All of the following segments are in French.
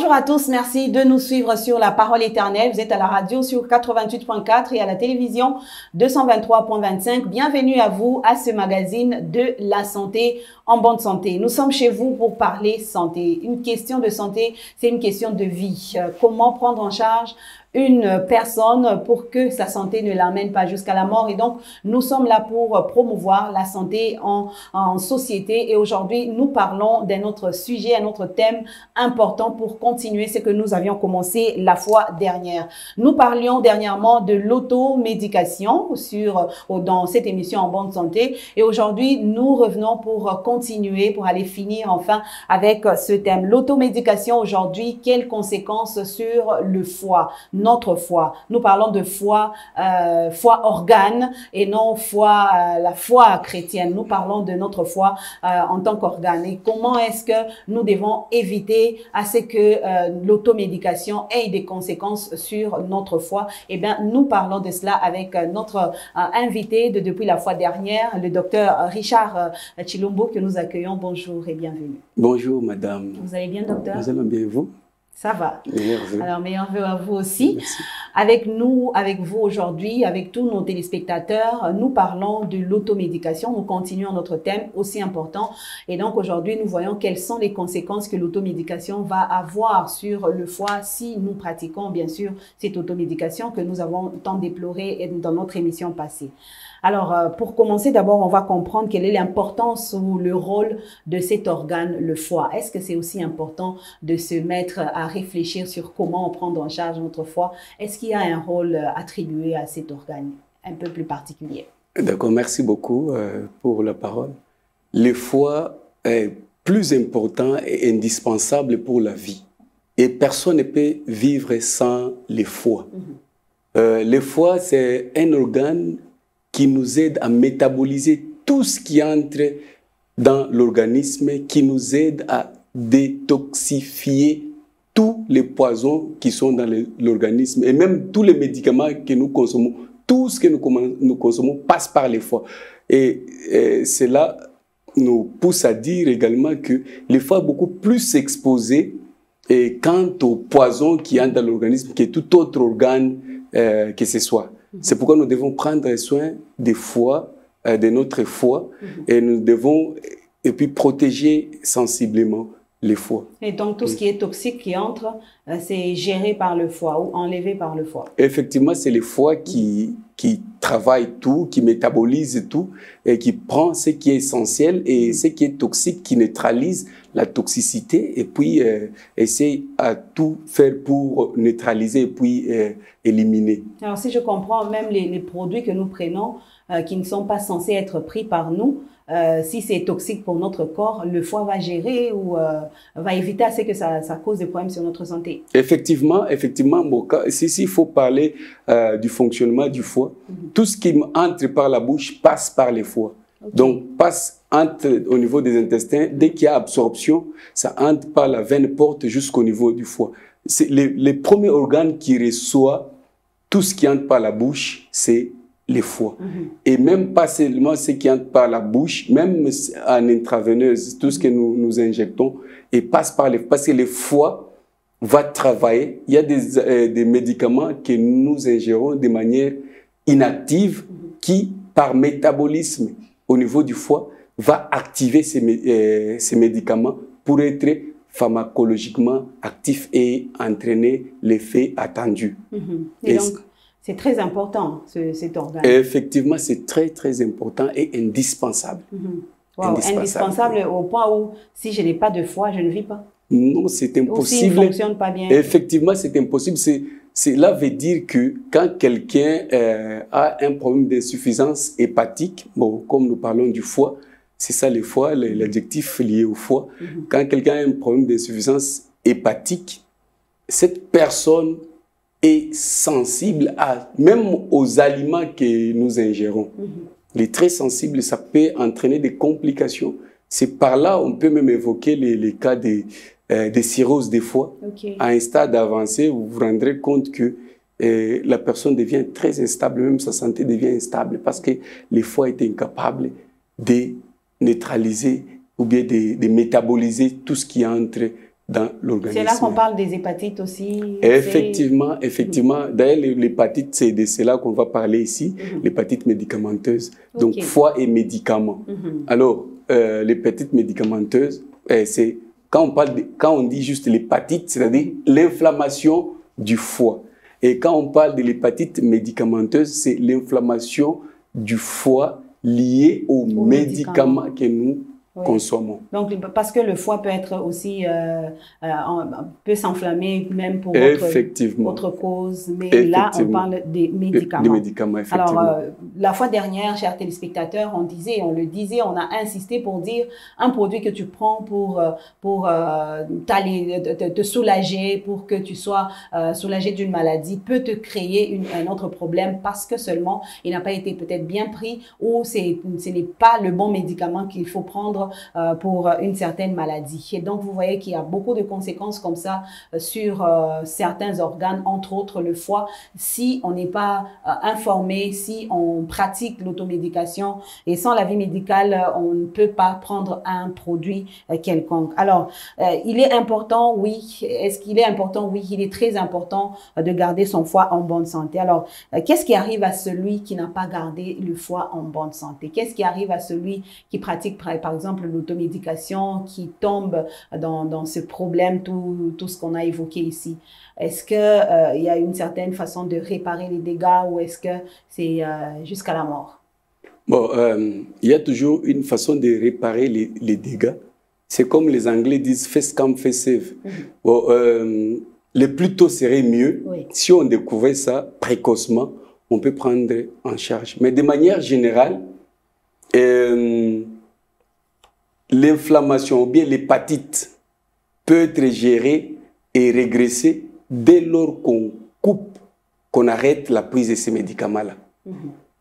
Bonjour à tous, merci de nous suivre sur La Parole Éternelle. Vous êtes à la radio sur 88.4 et à la télévision 223.25. Bienvenue à vous à ce magazine de la santé en bonne santé. Nous sommes chez vous pour parler santé. Une question de santé, c'est une question de vie. Comment prendre en charge une personne pour que sa santé ne l'amène pas jusqu'à la mort. Et donc, nous sommes là pour promouvoir la santé en société. Et aujourd'hui, nous parlons d'un autre sujet, un autre thème important pour continuer ce que nous avions commencé la fois dernière. Nous parlions dernièrement de l'automédication dans cette émission en bonne santé. Et aujourd'hui, nous revenons pour continuer, pour aller finir enfin avec ce thème. L'automédication aujourd'hui, quelles conséquences sur le foie? Notre foie. Nous parlons de foie, foie organe et non foie, la foi chrétienne. Nous parlons de notre foie en tant qu'organe. Et comment est-ce que nous devons éviter à ce que l'automédication ait des conséquences sur notre foie? Eh bien, nous parlons de cela avec notre invité depuis la fois dernière, le docteur Richard Chilombo, que nous accueillons. Bonjour et bienvenue. Bonjour, madame. Vous allez bien, docteur? Nous allons bien, vous? Ça va. Meilleurs vœux. Alors, meilleurs vœux à vous aussi. Merci. Avec vous aujourd'hui, avec tous nos téléspectateurs, nous parlons de l'automédication. Nous continuons notre thème aussi important. Et donc, aujourd'hui, nous voyons quelles sont les conséquences que l'automédication va avoir sur le foie si nous pratiquons, bien sûr, cette automédication que nous avons tant déplorée dans notre émission passée. Alors, pour commencer, d'abord, on va comprendre quelle est l'importance ou le rôle de cet organe, le foie. Est-ce que c'est aussi important de se mettre à réfléchir sur comment prendre en charge notre foie? Est-ce qu'il y a un rôle attribué à cet organe un peu plus particulier? D'accord, merci beaucoup pour la parole. Le foie est plus important et indispensable pour la vie. Et personne ne peut vivre sans le foie. Le foie, c'est un organe qui nous aide à métaboliser tout ce qui entre dans l'organisme, qui nous aide à détoxifier tous les poisons qui sont dans l'organisme et même tous les médicaments que nous consommons. Tout ce que nous consommons passe par le foie. Et cela nous pousse à dire également que le foie est beaucoup plus exposé quant aux poisons qui entrent dans l'organisme que tout autre organe que ce soit. C'est pourquoi nous devons prendre soin des foies, de notre foie, et nous devons protéger sensiblement les foies. Et donc tout ce qui est toxique qui entre, c'est géré par le foie ou enlevé par le foie. Effectivement, c'est le foie qui travaille tout, qui métabolise tout, et qui prend ce qui est essentiel et ce qui est toxique, qui neutralise la toxicité, et puis essaie à tout faire pour neutraliser et puis éliminer. Alors si je comprends, même les produits que nous prenons, qui ne sont pas censés être pris par nous, si c'est toxique pour notre corps, le foie va gérer ou va éviter à ce que ça cause des problèmes sur notre santé. Effectivement, il faut parler du fonctionnement du foie. Tout ce qui entre par la bouche passe par le foie. Okay. Donc, entre au niveau des intestins. Dès qu'il y a absorption, ça entre par la veine porte jusqu'au niveau du foie. C'est le premier organe qui reçoit tout ce qui entre par la bouche, c'est les foies. Et même pas seulement ce qui entre par la bouche, même en intraveineuse, tout ce que nous injectons, et passe par parce que le foie va travailler. Il y a des médicaments que nous ingérons de manière inactive qui, par métabolisme au niveau du foie, va activer ces médicaments pour être pharmacologiquement actifs et entraîner l'effet attendu. Et donc, c'est très important, cet organe. Effectivement, c'est très, très important et indispensable. Wow, indispensable au point où, si je n'ai pas de foie, je ne vis pas. Non, c'est impossible. Ou s'il ne fonctionne pas bien. Effectivement, c'est impossible. Cela veut dire que quand quelqu'un a un problème d'insuffisance hépatique, bon, comme nous parlons du foie, c'est ça le foie, l'adjectif lié au foie. Quand quelqu'un a un problème d'insuffisance hépatique, cette personne est sensible même aux aliments que nous ingérons. Il est très sensible, ça peut entraîner des complications. C'est par là on peut même évoquer les cas de cirrhose des foies. Okay. À un stade avancé, vous vous rendrez compte que la personne devient très instable, même sa santé devient instable parce que le foie est incapable de neutraliser ou bien de métaboliser tout ce qui entre dans l'organisme. C'est là qu'on parle des hépatites aussi. Effectivement, effectivement. D'ailleurs, l'hépatite, c'est de cela qu'on va parler ici, l'hépatite médicamenteuse. Donc, foie et médicaments. Alors, l'hépatite médicamenteuse, c'est quand on dit juste l'hépatite, c'est-à-dire l'inflammation du foie. Et quand on parle de l'hépatite médicamenteuse, c'est l'inflammation du foie liée aux médicaments que nous consommons. Donc, parce que le foie peut être aussi, peut s'enflammer même pour autre cause, mais là, on parle des médicaments. Des médicaments, effectivement. Alors, la fois dernière, chers téléspectateurs, on a insisté pour dire un produit que tu prends pour te soulager, pour que tu sois soulagé d'une maladie, peut te créer un autre problème parce que seulement il n'a pas été peut-être bien pris ou ce n'est pas le bon médicament qu'il faut prendre pour une certaine maladie. Et donc, vous voyez qu'il y a beaucoup de conséquences comme ça sur certains organes, entre autres le foie, si on n'est pas informé, si on pratique l'automédication et sans l'avis médical, on ne peut pas prendre un produit quelconque. Alors, il est important, oui. Est-ce qu'il est important? Oui, il est très important de garder son foie en bonne santé. Alors, qu'est-ce qui arrive à celui qui n'a pas gardé le foie en bonne santé? Qu'est-ce qui arrive à celui qui pratique, par exemple, l'automédication, qui tombe dans ce problème, tout ce qu'on a évoqué ici? Est-ce qu'il y a une certaine façon de réparer les dégâts ou est-ce que c'est jusqu'à la mort? Bon, il y a toujours une façon de réparer les dégâts. C'est comme les Anglais disent « first come, first save ». Bon, le plus tôt serait mieux. Si on découvrait ça précocement, on peut prendre en charge. Mais de manière générale, l'inflammation ou bien l'hépatite peut être gérée et régressée dès lors qu'on coupe, qu'on arrête la prise de ces médicaments-là.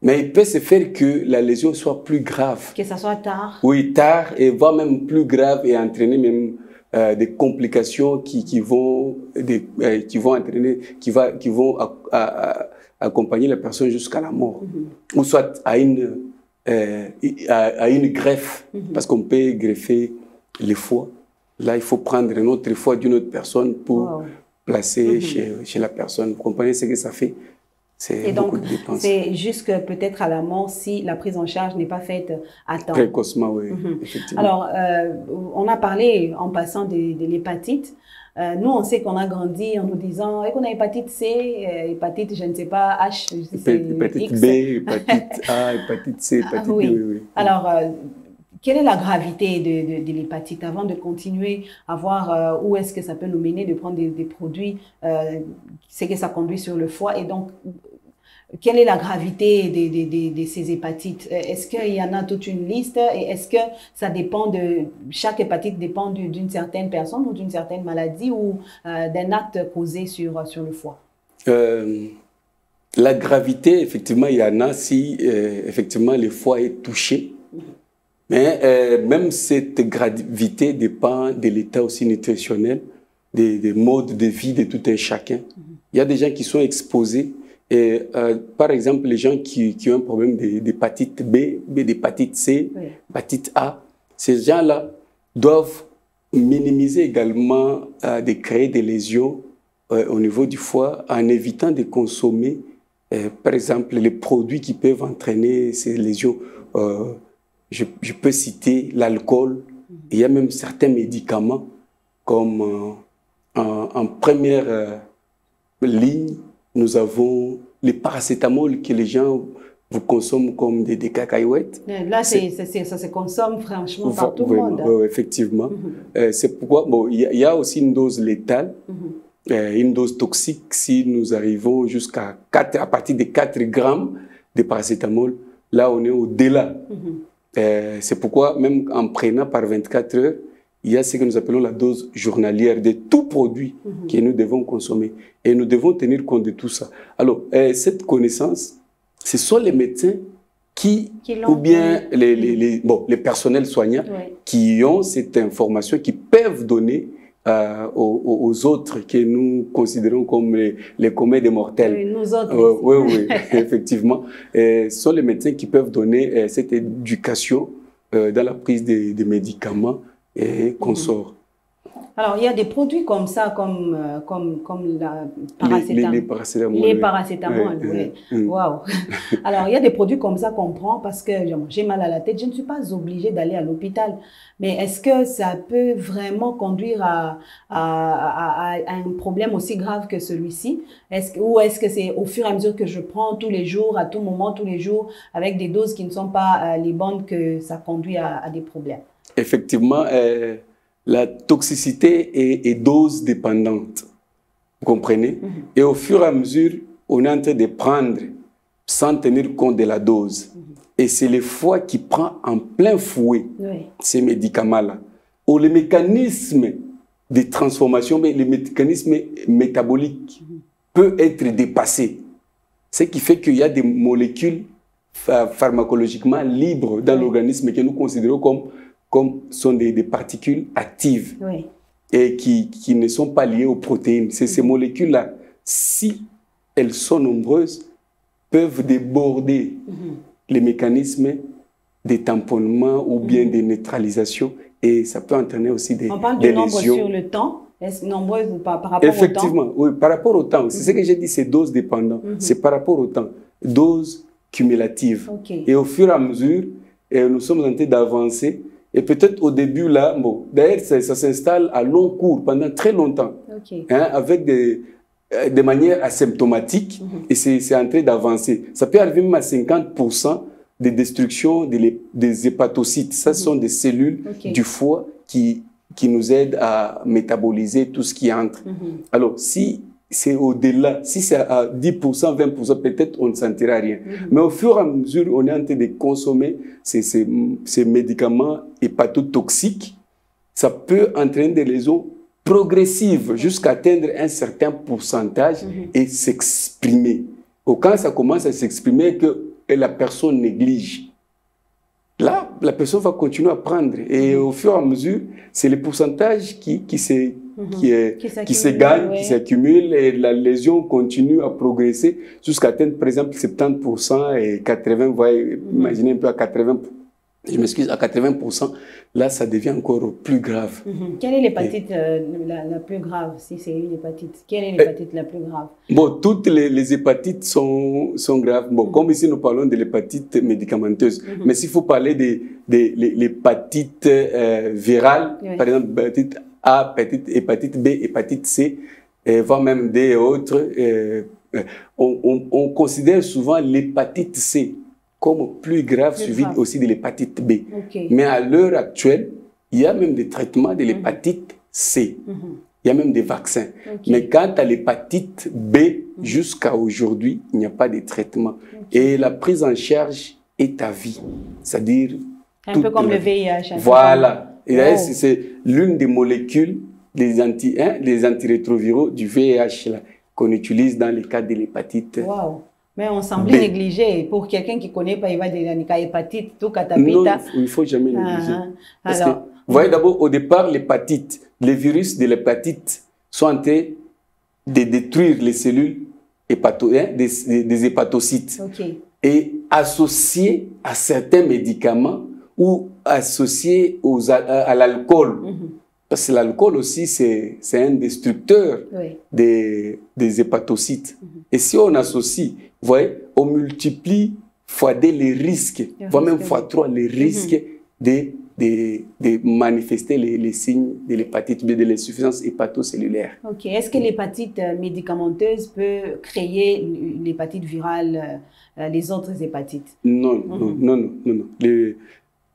Mais il peut se faire que la lésion soit plus grave. Que ça soit tard. Oui, tard, et voire même plus grave et entraîner même des complications qui vont accompagner la personne jusqu'à la mort. Ou soit à une greffe, parce qu'on peut greffer les foies. Là, il faut prendre un autre foie d'une autre personne pour placer chez la personne. Vous comprenez ce que ça fait? C'est beaucoup de dépenses. C'est juste que peut-être à la mort, si la prise en charge n'est pas faite à temps. Précocement, oui, effectivement. Alors, on a parlé en passant de l'hépatite. Nous, on sait qu'on a grandi en nous disant qu'on a hépatite C, hépatite, je ne sais pas, H, hépatite X. B, hépatite A, hépatite C, hépatite D, oui. Alors, quelle est la gravité de l'hépatite avant de continuer à voir où est-ce que ça peut nous mener de prendre des produits, c'est que ça conduit sur le foie et donc quelle est la gravité de ces hépatites? Est-ce qu'il y en a toute une liste et est-ce que ça dépend chaque hépatite dépend d'une certaine personne ou d'une certaine maladie ou d'un acte causé sur le foie? La gravité, effectivement, il y en a si effectivement le foie est touché. Mais même cette gravité dépend de l'état aussi nutritionnel, des modes de vie de tout un chacun. Il y a des gens qui sont exposés. Et, par exemple, les gens qui ont un problème d'hépatite B, d'hépatite C, hépatite A, ces gens-là doivent minimiser également de créer des lésions au niveau du foie en évitant de consommer, par exemple, les produits qui peuvent entraîner ces lésions. Je peux citer l'alcool. Il y a même certains médicaments comme en première ligne, nous avons les paracétamol que les gens vous consomment comme des cacahuètes. Là, ça se consomme franchement par tout le monde. Oui, effectivement. C'est pourquoi il y a aussi une dose létale, une dose toxique si nous arrivons jusqu'à à partir de 4 grammes de paracétamol. Là, on est au-delà. C'est pourquoi même en prenant par 24 heures, il y a ce que nous appelons la dose journalière de tout produit que nous devons consommer. Et nous devons tenir compte de tout ça. Alors, cette connaissance, ce sont les médecins ou bien les personnels soignants qui ont cette information, qui peuvent donner aux autres que nous considérons comme les communs des mortels. Oui, nous autres. Oui, effectivement. Ce sont les médecins qui peuvent donner cette éducation dans la prise des médicaments et consorts. Alors, il y a des produits comme ça, comme la paracétamol. Les paracétamol. Les paracétamol, oui. Waouh. Alors, il y a des produits comme ça qu'on prend parce que j'ai mal à la tête. Je ne suis pas obligée d'aller à l'hôpital. Mais est-ce que ça peut vraiment conduire à un problème aussi grave que celui-ci? Ou est-ce que c'est au fur et à mesure que je prends tous les jours, à tout moment, tous les jours, avec des doses qui ne sont pas les bonnes, que ça conduit à des problèmes? Effectivement, la toxicité est dose dépendante. Vous comprenez? Et au fur et à mesure, on est en train de prendre sans tenir compte de la dose. Et c'est le foie qui prend en plein fouet ces médicaments-là. Ou le mécanisme de transformation, mais le mécanisme métabolique peut être dépassé. Ce qui fait qu'il y a des molécules pharmacologiquement libres dans l'organisme que nous considérons comme sont des particules actives et qui ne sont pas liées aux protéines. C'est ces molécules-là, si elles sont nombreuses, peuvent déborder les mécanismes de tamponnement ou bien de neutralisation, et ça peut entraîner aussi des lésions. On parle du nombre sur le temps. Est-ce nombreuses par rapport au temps? Effectivement, oui, par rapport au temps. C'est ce que j'ai dit, c'est dose dépendant. C'est par rapport au temps. Dose cumulative. Et au fur et à mesure, nous sommes en train d'avancer. Et peut-être au début, là, bon, d'ailleurs, ça s'installe à long cours, pendant très longtemps, avec de manière asymptomatique, et c'est en train d'avancer. Ça peut arriver même à 50% de destruction des hépatocytes. Ça, ce sont des cellules du foie qui nous aident à métaboliser tout ce qui entre. Alors, si c'est au-delà, si c'est à 10%, 20%, peut-être on ne sentira rien. Mais au fur et à mesure, on est en train de consommer ces médicaments hépatotoxiques. Ça peut entraîner des lésions progressives jusqu'à atteindre un certain pourcentage et s'exprimer. Quand ça commence à s'exprimer, que la personne néglige, là, la personne va continuer à prendre. Et au fur et à mesure, c'est le pourcentage qui se gagne, qui s'accumule, et la lésion continue à progresser jusqu'à atteindre, par exemple, 70% et 80%. Vous voyez, imaginez un peu à 80%. Je m'excuse, à 80%, là, ça devient encore plus grave. Quelle est l'hépatite la plus grave, si c'est une hépatite? Quelle est l'hépatite la plus grave? Bon, toutes les hépatites sont graves. Bon, comme ici, nous parlons de l'hépatite médicamenteuse. Mais s'il faut parler de l'hépatite virale, par exemple, hépatite A, hépatite B, hépatite C, voire même D et autres, on considère souvent l'hépatite C comme plus grave, suivi aussi de l'hépatite B. Mais à l'heure actuelle, il y a même des traitements de l'hépatite C. Il y a même des vaccins. Mais quant à l'hépatite B, jusqu'à aujourd'hui, il n'y a pas de traitement. Et la prise en charge est à vie. C'est-à-dire... Un peu comme le VIH. Voilà. Et c'est l'une des molécules des antirétroviraux du VIH qu'on utilise dans le cadre de l'hépatite. Wow. Mais on semblait négligé. Pour quelqu'un qui ne connaît pas, il va dire hépatite, tout catapita. Non, il ne faut jamais négliger. Parce que, vous voyez, d'abord, au départ, l'hépatite, les virus de l'hépatite sont en train de détruire les cellules des hépatocytes. Et associés à certains médicaments ou associés à l'alcool. Parce que l'alcool aussi, c'est un destructeur des hépatocytes. Et si on associe, vous voyez, on multiplie x2 les risques, voire même x3 les risques de manifester les signes de l'hépatite B, de l'insuffisance hépatocellulaire. Est-ce que l'hépatite médicamenteuse peut créer l'hépatite virale, les autres hépatites? Non.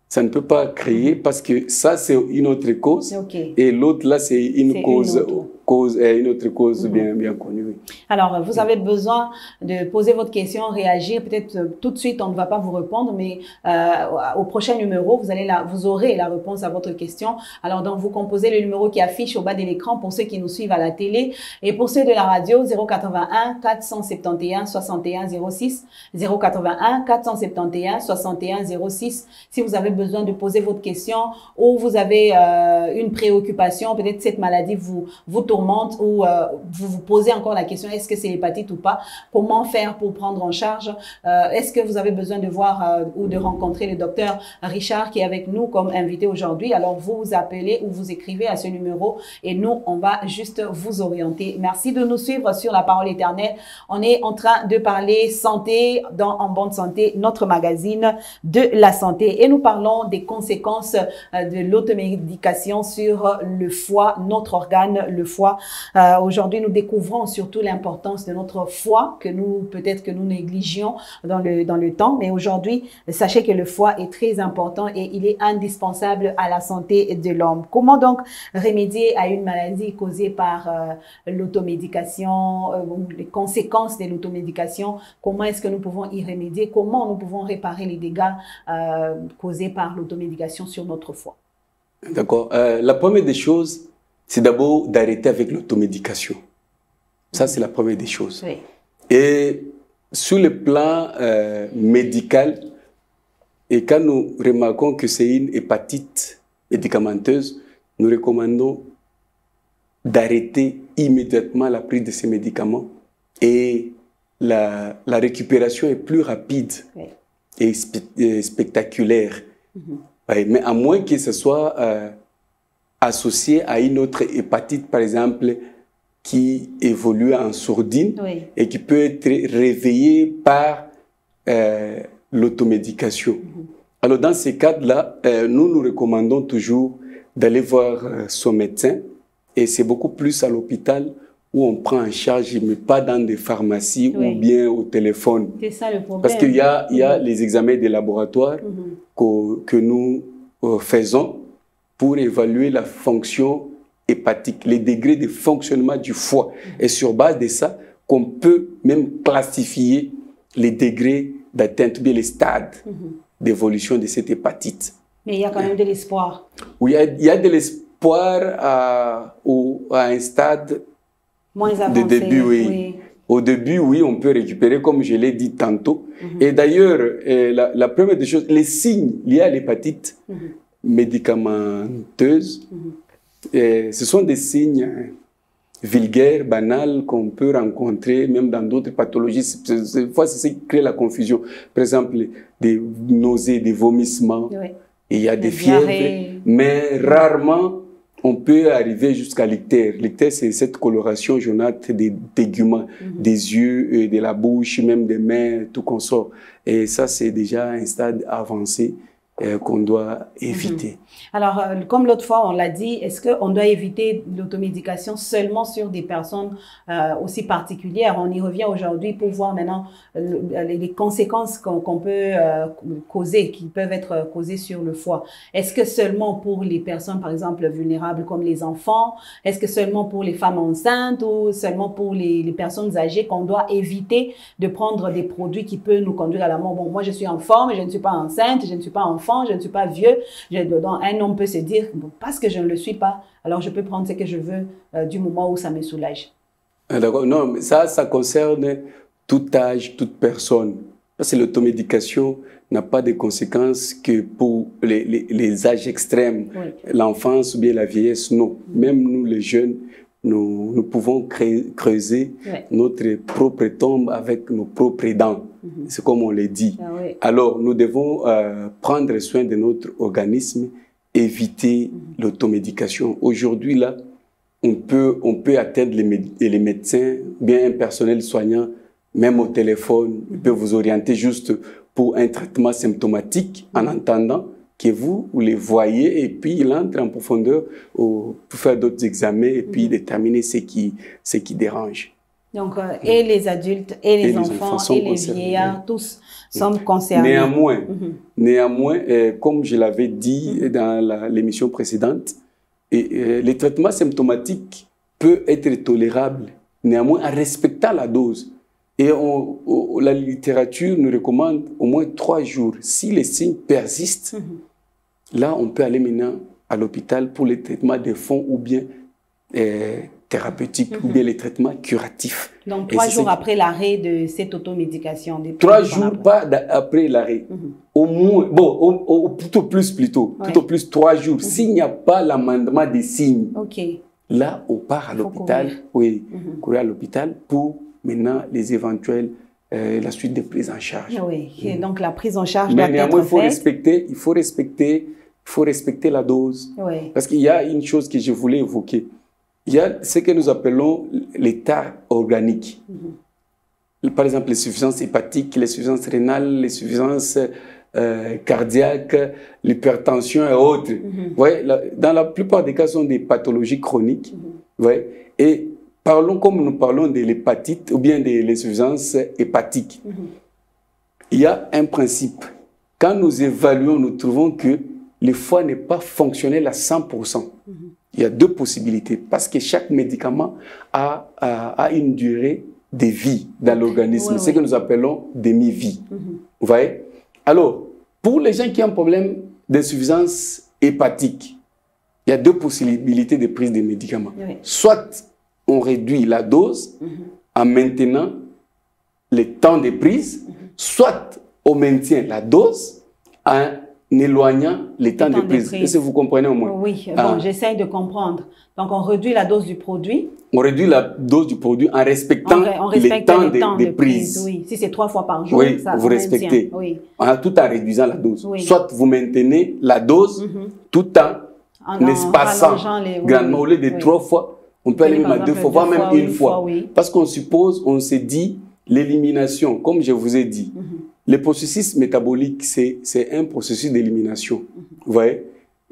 Ça ne peut pas créer parce que ça, c'est une autre cause. Et l'autre, là, c'est une autre cause bien connue. Oui. Alors, vous avez besoin de poser votre question, réagir. Peut-être tout de suite, on ne va pas vous répondre, mais au prochain numéro, vous aurez la réponse à votre question. Alors, donc, vous composez le numéro qui affiche au bas de l'écran pour ceux qui nous suivent à la télé. Et pour ceux de la radio, 081 471 61 06. 081 471 61 06. Si vous avez besoin de poser votre question ou vous avez une préoccupation, peut-être cette maladie vous tourmente où vous vous posez encore la question, est-ce que c'est l'hépatite ou pas? Comment faire pour prendre en charge? Est-ce que vous avez besoin de voir ou de rencontrer le docteur Richard qui est avec nous comme invité aujourd'hui? Alors, vous vous appelez ou vous écrivez à ce numéro et nous, on va juste vous orienter. Merci de nous suivre sur La Parole Éternelle. On est en train de parler santé En Bonne Santé, notre magazine de la santé. Et nous parlons des conséquences de l'automédication sur le foie, notre organe, le foie. Aujourd'hui, nous découvrons surtout l'importance de notre foie que peut-être que nous négligions dans le temps. Mais aujourd'hui, sachez que le foie est très important et il est indispensable à la santé de l'homme. Comment donc remédier à une maladie causée par l'automédication, les conséquences de l'automédication? Comment est-ce que nous pouvons y remédier? Comment nous pouvons réparer les dégâts causés par l'automédication sur notre foie? D'accord. La première des choses, c'est d'abord d'arrêter avec l'automédication. Ça, c'est la première des choses. Oui. Et sur le plan médical, et quand nous remarquons que c'est une hépatite médicamenteuse, nous recommandons d'arrêter immédiatement la prise de ces médicaments. Et la récupération est plus rapide, oui, et spectaculaire. Oui, mais à moins que ce soit associé à une autre hépatite, par exemple, qui évolue en sourdine, oui, et qui peut être réveillée par l'automédication. Alors, dans ces cas-là, nous recommandons toujours d'aller voir son médecin, et c'est beaucoup plus à l'hôpital où on prend en charge, mais pas dans des pharmacies, oui, ou bien au téléphone. C'est ça le problème. Parce qu'il y a les examens des laboratoires que nous faisons pour évaluer la fonction hépatique, les degrés de fonctionnement du foie. Et sur base de ça, qu'on peut même classifier les degrés d'atteinte, bien les stades d'évolution de cette hépatite. Mais il y a quand même de l'espoir. Oui, il y a de l'espoir à un stade moins avancé, de début, oui. Oui. Au début, oui, on peut récupérer, comme je l'ai dit tantôt. Et d'ailleurs, la première des choses, les signes liés à l'hépatite médicamenteuse, ce sont des signes vulgaires, banals, qu'on peut rencontrer même dans d'autres pathologies. Cette fois, c'est ce qui crée la confusion. Par exemple, des nausées, des vomissements, oui, et il y a des fièvres, mais rarement on peut arriver jusqu'à l'ictère. L'ictère, c'est cette coloration jaunâtre des téguments, des yeux, de la bouche, même des mains, tout consort. Et ça, c'est déjà un stade avancé qu'on doit éviter. Alors, comme l'autre fois, on l'a dit, est-ce qu'on doit éviter l'automédication seulement sur des personnes aussi particulières? On y revient aujourd'hui pour voir maintenant les conséquences qu'on peut causer, qui peuvent être causées sur le foie. Est-ce que seulement pour les personnes, par exemple, vulnérables comme les enfants? Est-ce que seulement pour les femmes enceintes ou seulement pour les personnes âgées qu'on doit éviter de prendre des produits qui peuvent nous conduire à la mort? Bon, moi, je suis en forme, je ne suis pas enceinte, je ne suis pas enfant, je ne suis pas vieux. Un homme peut se dire, bon, parce que je ne le suis pas, alors je peux prendre ce que je veux du moment où ça me soulage. D'accord. Non, mais ça concerne tout âge, toute personne. Parce que l'automédication n'a pas de conséquences que pour les âges extrêmes, oui, l'enfance ou bien la vieillesse, non. Même nous, les jeunes, nous pouvons creuser, oui, notre propre tombe avec nos propres dents. C'est comme on le dit. Ah, oui. Alors, nous devons prendre soin de notre organisme, éviter l'automédication. Aujourd'hui, là, on peut atteindre les médecins, bien un personnel soignant, même au téléphone, il peut vous orienter juste pour un traitement symptomatique en attendant que vous les voyez et puis il entre en profondeur pour faire d'autres examens et puis déterminer ce qui dérange. Donc, et les adultes, et les enfants, et les vieillards, tous sont concernés. Néanmoins, comme je l'avais dit dans l'émission précédente, les traitements symptomatiques peuvent être tolérables, néanmoins en respectant la dose. Et la littérature nous recommande au moins 3 jours. Si les signes persistent, là, on peut aller maintenant à l'hôpital pour les traitements de fond ou bien thérapeutiques ou bien les traitements curatifs. Donc, 3 jours après l'arrêt de cette automédication. 3 jours, pas après l'arrêt. Au moins, plutôt plus 3 jours. S'il n'y a pas l'amendement des signes, là, on part à l'hôpital, oui, courir à l'hôpital pour maintenant les éventuels, la suite des prises en charge. Oui, et donc la prise en charge doit être faite. Mais il faut respecter la dose. Oui. Parce qu'il y a une chose que je voulais évoquer. Il y a ce que nous appelons l'état organique. Par exemple, les suffisances hépatiques, les suffisances rénales, les suffisances cardiaques, l'hypertension et autres. Ouais, dans la plupart des cas, ce sont des pathologies chroniques. Ouais, et parlons comme nous parlons de l'hépatite ou bien des insuffisances hépatiques. Il y a un principe. Quand nous évaluons, nous trouvons que le foie n'est pas fonctionnel à 100%. Il y a deux possibilités, parce que chaque médicament a une durée de vie dans l'organisme, ce que nous appelons demi-vie. Vous voyez? Alors, pour les gens qui ont un problème d'insuffisance hépatique, il y a deux possibilités de prise de médicaments. Soit on réduit la dose en maintenant le temps de prise, soit on maintient la dose en éloignant les temps de prise. Est-ce que vous comprenez au moins? Oui, bon, j'essaye de comprendre. Donc, on réduit la dose du produit. On réduit la dose du produit en respectant les temps de prise. Oui, si c'est 3 fois par jour, oui, ça vous respectez. Oui. Tout en réduisant la dose. Oui. Soit vous maintenez la dose tout en espaçant grandement. Au lieu de 3 fois, on peut aller même à 2 fois, voire même une fois. Parce qu'on suppose, on se dit, l'élimination, comme je vous ai dit, le processus métabolique, c'est un processus d'élimination. Vous voyez?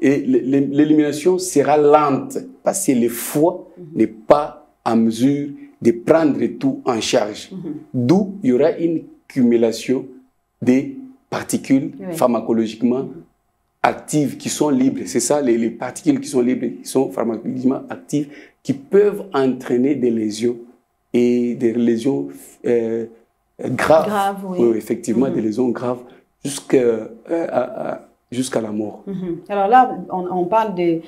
Et l'élimination sera lente parce que le foie n'est pas en mesure de prendre tout en charge. D'où il y aura une cumulation des particules pharmacologiquement actives qui sont libres. C'est ça, les particules qui sont libres, qui sont pharmacologiquement actives, qui peuvent entraîner des lésions et des lésions graves. Oui, effectivement, des lésions graves jusqu'à la mort. Alors là, on parle de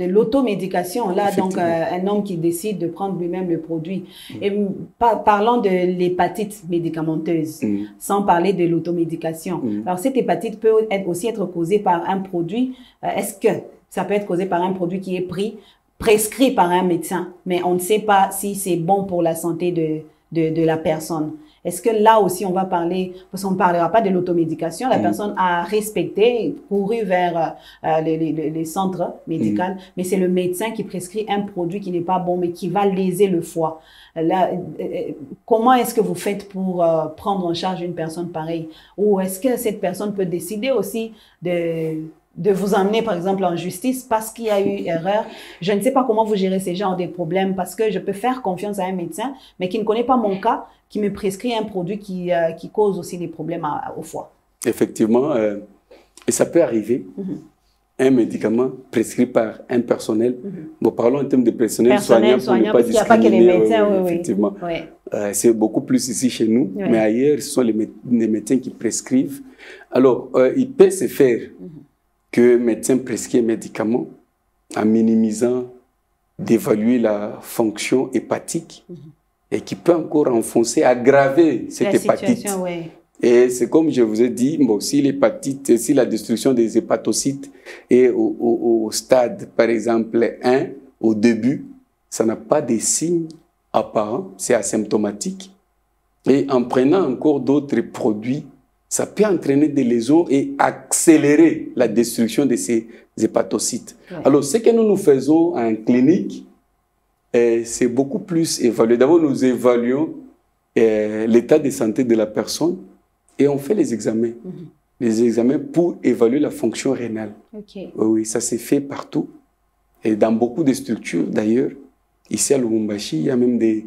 l'automédication. Là, donc, un homme qui décide de prendre lui-même le produit. Et parlons de l'hépatite médicamenteuse, sans parler de l'automédication. Alors, cette hépatite peut aussi être causée par un produit. Est-ce que ça peut être causé par un produit qui est prescrit par un médecin, mais on ne sait pas si c'est bon pour la santé de la personne? Est-ce que là aussi, on va parler, parce qu'on ne parlera pas de l'automédication, la personne a respecté, couru vers les centres médicaux, mais c'est le médecin qui prescrit un produit qui n'est pas bon, mais qui va léser le foie. Là, comment est-ce que vous faites pour prendre en charge une personne pareille? Ou est-ce que cette personne peut décider aussi de vous emmener, par exemple, en justice parce qu'il y a eu erreur? Je ne sais pas comment vous gérez ces genres de problèmes, parce que je peux faire confiance à un médecin, mais qui ne connaît pas mon cas, qui me prescrit un produit qui cause aussi des problèmes au foie. Effectivement, et ça peut arriver. Un médicament prescrit par un personnel. Bon, parlons en termes de personnel soignant pour ne pas discriminer. Il n'y a pas que les médecins, effectivement. C'est beaucoup plus ici chez nous, mais ailleurs, ce sont les médecins qui prescrivent. Alors, il peut se faire que le médecin prescrit un médicament en minimisant d'évaluer la fonction hépatique et qui peut encore enfoncer, aggraver cette hépatite. Et c'est comme je vous ai dit, bon, si l'hépatite, si la destruction des hépatocytes est au stade, par exemple, 1, au début, ça n'a pas de signes apparents, c'est asymptomatique. Et en prenant encore d'autres produits, ça peut entraîner des lésions et accélérer la destruction de ces hépatocytes. Alors, ce que nous faisons en clinique, c'est beaucoup plus évalué. D'abord, nous évaluons l'état de santé de la personne et on fait les examens. Les examens pour évaluer la fonction rénale. Oui, ça s'est fait partout. Et dans beaucoup de structures, d'ailleurs, ici à Lubumbashi, il y a même des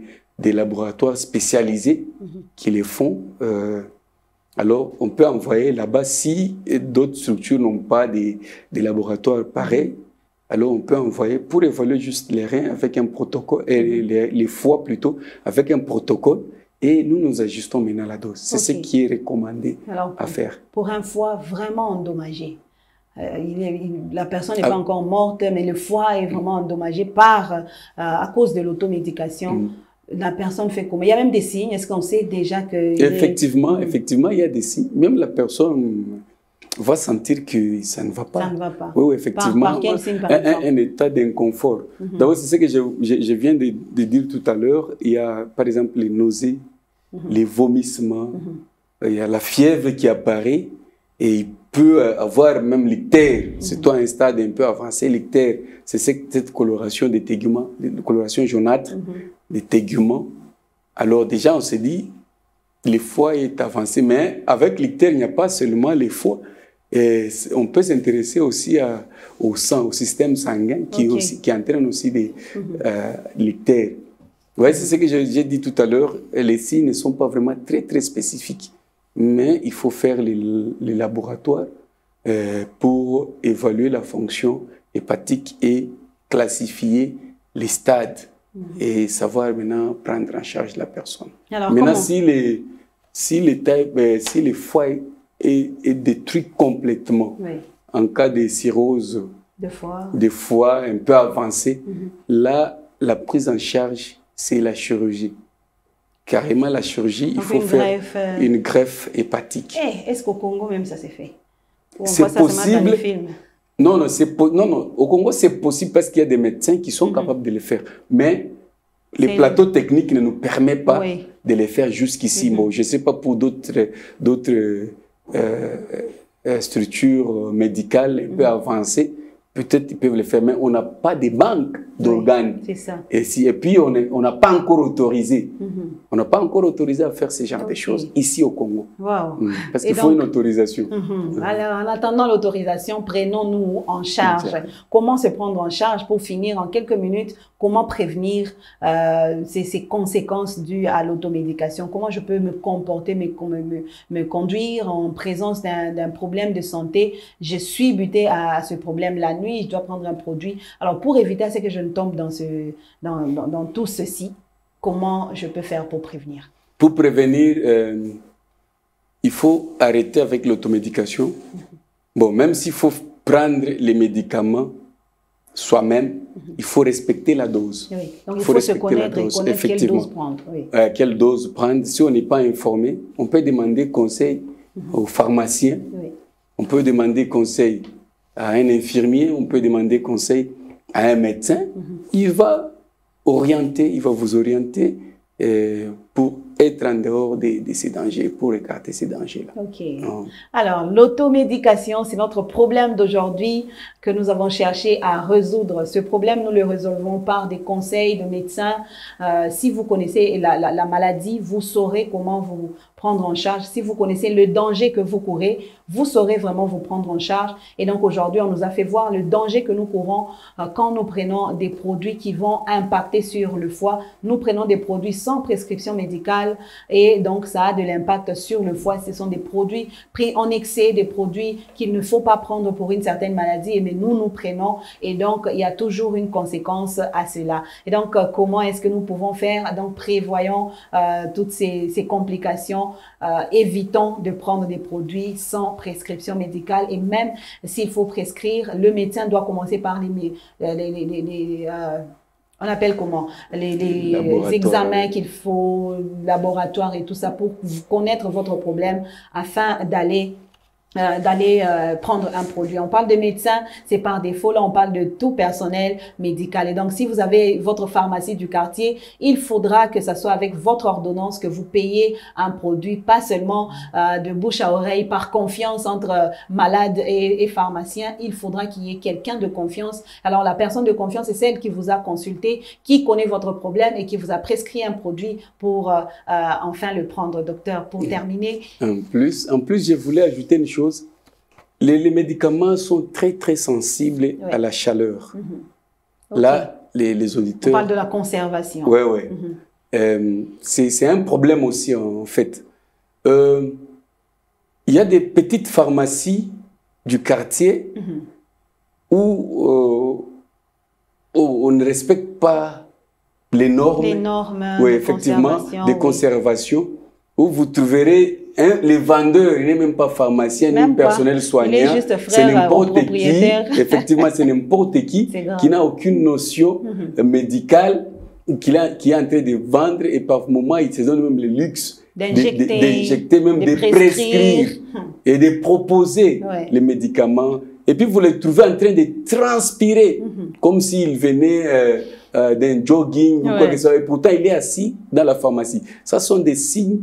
laboratoires spécialisés qui les font. Alors, on peut envoyer là-bas, si d'autres structures n'ont pas des laboratoires pareils, alors on peut envoyer pour évaluer juste les reins avec un protocole, les foies plutôt, avec un protocole, et nous nous ajustons maintenant la dose. C'est ce qui est recommandé à faire. Pour un foie vraiment endommagé, la personne n'est pas encore morte, mais le foie est vraiment endommagé à cause de l'automédication. La personne fait comment? Il y a même des signes. Est-ce qu'on sait déjà que... Effectivement, il y a des signes. Même la personne va sentir que ça ne va pas. Ça ne va pas. Oui, oui, effectivement. Par quel signe, par exemple? Un état d'inconfort. D'abord, c'est ce que je viens de dire tout à l'heure. Il y a, par exemple, les nausées, les vomissements, il y a la fièvre qui apparaît et il peut avoir même l'ictère. C'est toi un stade un peu avancé. L'ictère, c'est cette coloration des téguments, de coloration jaunâtre des téguments. Alors déjà, on se dit, le foie est avancé, mais avec l'ictère, il n'y a pas seulement le foie. Et on peut s'intéresser aussi au sang, au système sanguin qui entraîne aussi l'ictère. Ouais, c'est ce que j'ai dit tout à l'heure. Les signes ne sont pas vraiment très, très spécifiques. Mais il faut faire les laboratoires pour évaluer la fonction hépatique et classifier les stades et savoir maintenant prendre en charge la personne. Alors, maintenant, si le foie est détruit complètement, en cas de cirrhose de foie un peu avancée, là, la prise en charge, c'est la chirurgie. Carrément, la chirurgie, il faut faire une greffe hépatique. Est-ce qu'au Congo même ça s'est fait? C'est possible. Non, au Congo, c'est possible parce qu'il y a des médecins qui sont capables de le faire. Mais les plateaux techniques ne nous permettent pas de les faire jusqu'ici. Bon, je ne sais pas pour d'autres structures médicales un peu avancées. Peut-être qu'ils peuvent le faire, mais on n'a pas de banque d'organes. C'est ça. Et puis, on n'a pas encore autorisé. On n'a pas encore autorisé à faire ce genre de choses ici au Congo. Parce qu'il faut une autorisation. Alors, en attendant l'autorisation, prenons-nous en charge. Comment se prendre en charge pour finir en quelques minutes? Comment prévenir ces conséquences dues à l'automédication? Comment je peux me comporter, me conduire en présence d'un problème de santé? Je suis buté à ce problème la nuit, je dois prendre un produit. Alors, pour éviter à ce que je ne tombe dans tout ceci, comment je peux faire pour prévenir? Pour prévenir, il faut arrêter avec l'automédication. Bon, même s'il faut prendre les médicaments soi-même, il faut respecter la dose. Donc, il faut se connaître et connaître quelle dose prendre. Quelle dose prendre. Si on n'est pas informé, on peut demander conseil au pharmacien. On peut demander conseil à un infirmier. On peut demander conseil à un médecin. Il va vous orienter pour être en dehors de ces dangers, pour écarter ces dangers-là. Alors, l'automédication, c'est notre problème d'aujourd'hui que nous avons cherché à résoudre. Ce problème, nous le résolvons par des conseils de médecins. Si vous connaissez la maladie, vous saurez comment vous prendre en charge. Si vous connaissez le danger que vous courez, vous saurez vraiment vous prendre en charge. Et donc aujourd'hui, on nous a fait voir le danger que nous courons quand nous prenons des produits qui vont impacter sur le foie. Nous prenons des produits sans prescription médicale et donc ça a de l'impact sur le foie. Ce sont des produits pris en excès, des produits qu'il ne faut pas prendre pour une certaine maladie, mais nous prenons et donc il y a toujours une conséquence à cela. Et donc comment est-ce que nous pouvons faire? Donc prévoyons toutes ces complications. Évitons de prendre des produits sans prescription médicale et même s'il faut prescrire, le médecin doit commencer par on appelle comment les examens qu'il faut, laboratoire et tout ça pour connaître votre problème afin d'aller prendre un produit. On parle de médecin, c'est par défaut. Là, on parle de tout personnel médical. Et donc, si vous avez votre pharmacie du quartier, il faudra que ça soit avec votre ordonnance que vous payez un produit, pas seulement de bouche à oreille, par confiance entre malade et pharmacien. Il faudra qu'il y ait quelqu'un de confiance. Alors, la personne de confiance, c'est celle qui vous a consulté, qui connaît votre problème et qui vous a prescrit un produit pour enfin le prendre. Docteur, pour terminer. En plus, je voulais ajouter une chose. Les médicaments sont très, très sensibles à la chaleur. Là, les auditeurs... On parle de la conservation. Oui. C'est un problème aussi, en fait. Il y a des petites pharmacies du quartier où on ne respecte pas les normes de conservation, où vous trouverez les vendeurs, il n'est même pas pharmacien, ni personnel soignant, c'est n'importe qui, effectivement, c'est n'importe qui n'a aucune notion médicale, qui est en train de vendre et par moment, il se donne même le luxe d'injecter, même de prescrire et de proposer les médicaments. Et puis, vous les trouvez en train de transpirer, comme s'il venait d'un jogging ou quoi que ce soit. Et pourtant, il est assis dans la pharmacie. Ça sont des signes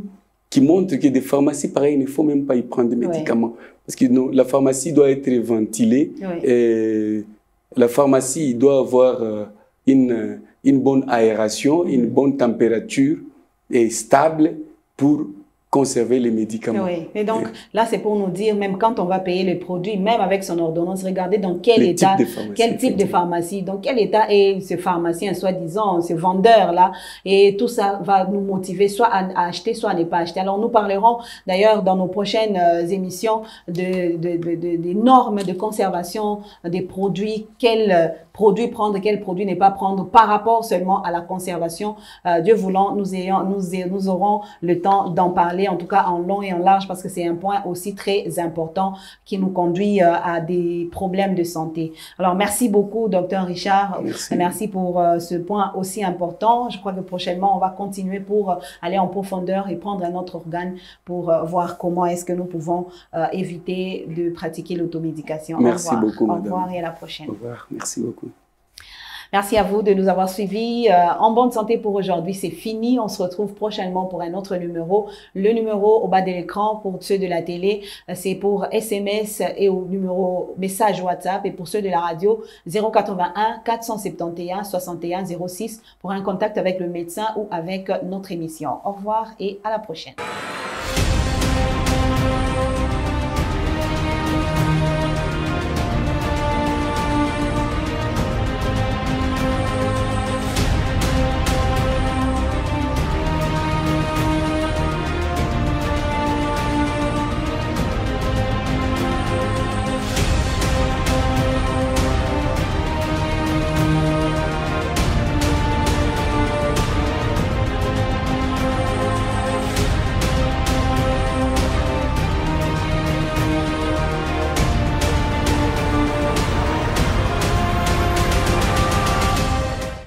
qui montrent que des pharmacies, pareil, il ne faut même pas y prendre des médicaments. Parce que la pharmacie doit être ventilée. Et la pharmacie doit avoir une bonne aération, une bonne température et stable pour conserver les médicaments. Oui, et donc là, c'est pour nous dire, même quand on va payer le produit, même avec son ordonnance, regardez dans quel état, quel type de pharmacie, dans quel état est ce pharmacien, soi-disant, ce vendeur-là, et tout ça va nous motiver soit à acheter, soit à ne pas acheter. Alors, nous parlerons d'ailleurs dans nos prochaines émissions des normes de conservation des produits, quels produits prendre, quels produits ne pas prendre par rapport seulement à la conservation. Dieu voulant, nous aurons le temps d'en parler, en tout cas en long et en large, parce que c'est un point aussi très important qui nous conduit à des problèmes de santé. Alors, merci beaucoup, Dr Richard. Merci pour ce point aussi important. Je crois que prochainement, on va continuer pour aller en profondeur et prendre un autre organe pour voir comment est-ce que nous pouvons éviter de pratiquer l'automédication. Merci beaucoup, madame. Au revoir et à la prochaine. Au revoir. Merci beaucoup. Merci à vous de nous avoir suivis. En bonne santé pour aujourd'hui, c'est fini. On se retrouve prochainement pour un autre numéro. Le numéro au bas de l'écran pour ceux de la télé, c'est pour SMS et au numéro message WhatsApp. Et pour ceux de la radio, 081 471 61 06 pour un contact avec le médecin ou avec notre émission. Au revoir et à la prochaine.